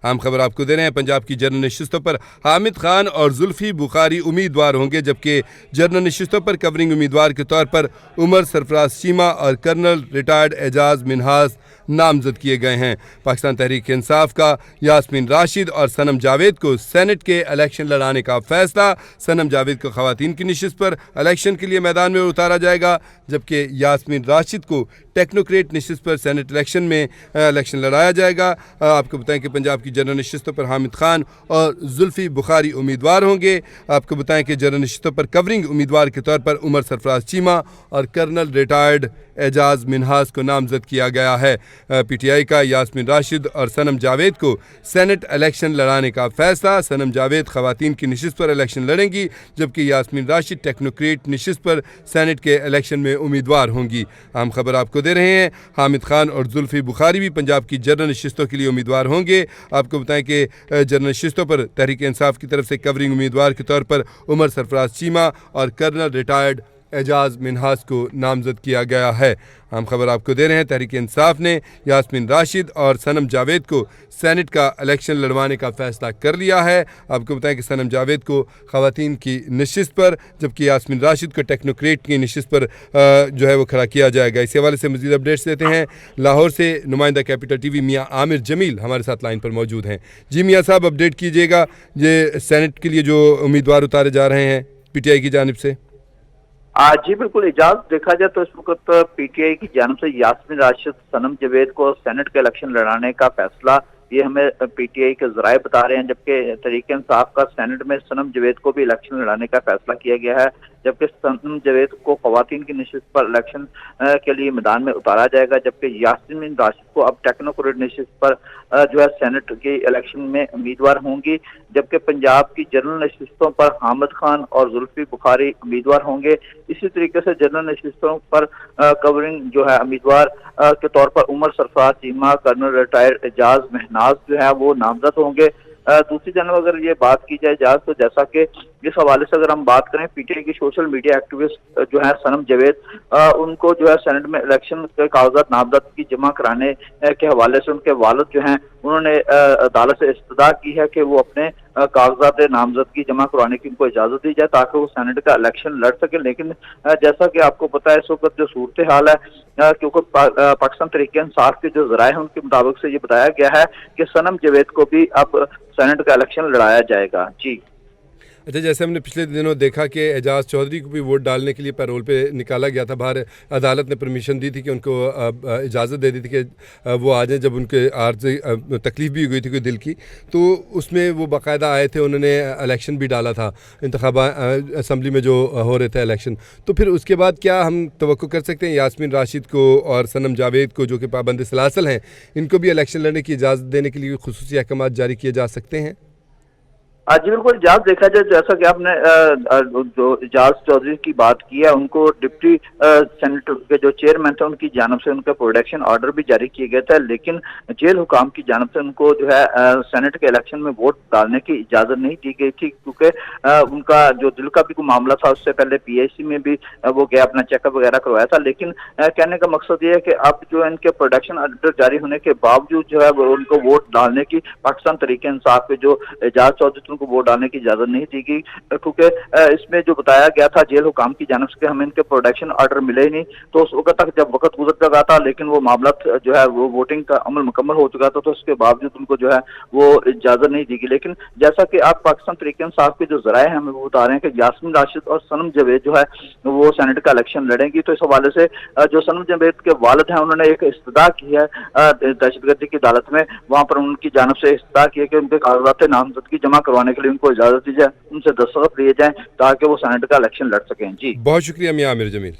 आम खबर आपको दे रहे हैं। पंजाब की जनरल नशिस्तों पर हामिद खान और जुल्फी बुखारी उम्मीदवार होंगे, जबकि जनरल नशिस्तों पर कवरिंग उम्मीदवार के तौर पर उमर सरफराज चीमा और कर्नल रिटायर्ड एजाज मिनहास नामजद किए गए हैं। पाकिस्तान तहरीक इंसाफ का यास्मीन राशिद और सनम जावेद को सेनेट के इलेक्शन लड़ाने का फैसला। सनम जावेद को खवातीन की नशिस्त पर इलेक्शन के लिए मैदान में उतारा जाएगा, जबकि यास्मीन राशिद को टेक्नोक्रेट नशिस्त पर सेनेट इलेक्शन में इलेक्शन लड़ाया जाएगा। आपको बताएं कि पंजाब की जनरल नशिस्तों पर हामिद खान और जुल्फी बुखारी उम्मीदवार होंगे। आपको बताएं कि जनरल नशिस्तों पर कवरिंग उम्मीदवार के तौर पर उमर सरफराज चीमा और कर्नल रिटायर्ड एजाज मिनहास को नामजद किया गया है। पीटीआई का यास्मीन राशिद और सनम जावेद को सेनेट इलेक्शन लड़ाने का फैसला। सनम जावेद खवातीन की नशिस्त पर इलेक्शन लड़ेंगी, जबकि यास्मीन राशिद टेक्नोक्रेट नशिस्त पर सेनेट के इलेक्शन में उम्मीदवार होंगी। आम खबर आपको दे रहे हैं। हामिद खान और जुल्फी बुखारी भी पंजाब की जनरल नशिस्तों के लिए उम्मीदवार होंगे। आपको बताएं कि जनरल नशिस्तों पर तहरीक इंसाफ की तरफ से कवरिंग उम्मीदवार के तौर पर उमर सरफराज चीमा और कर्नल रिटायर्ड एजाज मिनहास को नामजद किया गया है। हम खबर आपको दे रहे हैं। तहरीक इंसाफ ने यास्मीन राशिद और सनम जावेद को सेनेट का इलेक्शन लड़वाने का फैसला कर लिया है। आपको बताएं कि सनम जावेद को खवातीन की नशिस्त पर, जबकि यास्मीन राशिद को टेक्नोक्रेट की नशिस्त पर जो है वो खड़ा किया जाएगा। इस हवाले से मज़ीद अपडेट्स देते हैं। लाहौर से नुमाइंदा कैपिटल टीवी मियाँ आमिर जमील हमारे साथ लाइन पर मौजूद हैं। जी मियाँ साहब, अपडेट कीजिएगा, ये सेनेट के लिए जो उम्मीदवार उतारे जा रहे हैं पीटीआई की जानिब से। जी बिल्कुल, इजाज देखा जाए तो इस वक्त पीटीआई की जानिब से यास्मीन राशिद, सनम जावेद को सेनेट के इलेक्शन लड़ाने का फैसला ये हमें पीटीआई के जराए बता रहे हैं, जबकि तहरीक इंसाफ का सेनेट में सनम जावेद को भी इलेक्शन लड़ाने का फैसला किया गया है, जबकि सनम जावेद को खवातीन की नशिस्त पर इलेक्शन के लिए मैदान में उतारा जाएगा, जबकि यास्मीन राशिद को अब टेक्नोक्रेट नशिस्त पर जो है सेनेट के इलेक्शन में उम्मीदवार होंगी, जबकि पंजाब की जनरल नशिस्तों पर हामिद खान और जुल्फी बुखारी उम्मीदवार होंगे। इसी तरीके से जनरल नशिस्तों पर कवरिंग जो है उम्मीदवार के तौर पर उमर सरफराज चीमा, कर्नल रिटायर्ड एजाज मिनहास जो है वो नामजद होंगे। दूसरी जानब अगर ये बात की जाए जाज, तो जैसा कि इस हवाले से अगर हम बात करें, पीटीआई की सोशल मीडिया एक्टिविस्ट जो है सनम जावेद, उनको जो है सेनेट में इलेक्शन के कागजात नामजदगी जमा कराने के हवाले से उनके वालिद जो हैं उन्होंने अदालत से इस्तदा की है कि वो अपने कागजात नामजदगी जमा करवाने की उनको इजाजत दी जाए ताकि वो सेनेट का इलेक्शन लड़ सके। लेकिन जैसा कि आपको पता है, इस वक्त जो सूरत हाल है, क्योंकि पाकिस्तान तहरीक इंसाफ के जो जराए हैं उनके मुताबिक से ये बताया गया है कि सनम जावेद को भी अब सेनेट का इलेक्शन लड़ाया जाएगा। जी अच्छा, जैसे हमने पिछले दिनों देखा कि एजाज चौधरी को भी वोट डालने के लिए पैरोल पे निकाला गया था बाहर, अदालत ने परमिशन दी थी कि उनको इजाज़त दे दी थी कि वो आ जाएं जब उनके आर्जी तकलीफ़ भी हुई थी कोई दिल की, तो उसमें वो बाकायदा आए थे, उन्होंने इलेक्शन भी डाला था, इंतखाबा असम्बली में जो हो रहे थे इलेक्शन। तो फिर उसके बाद क्या हम तवक्को कर सकते हैं यास्मीन राशिद को और सनम जावेद को, जो कि पाबंद सलासल हैं, इनको भी इलेक्शन लड़ने की इजाज़त देने के लिए खुसूसी अहकाम जारी किए जा सकते हैं? जी बिल्कुल, इजाज देखा जाए जैसा कि आपने जो इजाज चौधरी की बात की है, उनको डिप्टी सेनेट के जो चेयरमैन थे उनकी जानब से उनका प्रोटेक्शन ऑर्डर भी जारी किया गया था, लेकिन जेल हुकाम की जानब से उनको जो है सेनेट के इलेक्शन में वोट डालने की इजाजत नहीं दी गई थी, क्योंकि उनका जो दिल का भी कोई मामला था, उससे पहले पीएचसी में भी वो गया, अपना चेकअप वगैरह करवाया था। लेकिन कहने का मकसद ये है कि अब जो इनके प्रोटेक्शन ऑर्डर जारी होने के बावजूद जो है वो उनको वोट डालने की पाकिस्तान तहरीक इंसाफ के जो इजाज चौधरी उनको वोट डालने की इजाजत नहीं दी गई, क्योंकि इसमें जो बताया गया था जेल हुकाम की जानब से हमें इनके प्रोटेक्शन ऑर्डर मिले ही नहीं, तो उस वक्त तक जब वक्त गुजर चुका था, लेकिन वो मामला जो है वो वोटिंग का अमल मुकम्मल हो चुका था, तो उसके बावजूद उनको जो है वो इजाजत नहीं दी गई। लेकिन जैसा कि आप पाकिस्तान तहरीक इंसाफ के जो जराए हैं हमें वो बता रहे हैं कि यास्मीन राशिद और सनम जावेद जो है वो सेनेट का इलेक्शन लड़ेंगी। तो इस हवाले से जो सनम जावेद के वालिद हैं उन्होंने एक इस्तदा की है दहशतगर्दी की अदालत में, वहां पर उनकी जानब से इस्तदा की है कि उनके कागजात नामजदगी जमा करवाने के लिए उनको इजाजत दी जाए, उनसे दस्तखत लिए जाएं ताकि वो सेनेट का इलेक्शन लड़ सकें। जी बहुत शुक्रिया मियां आमिर जमील।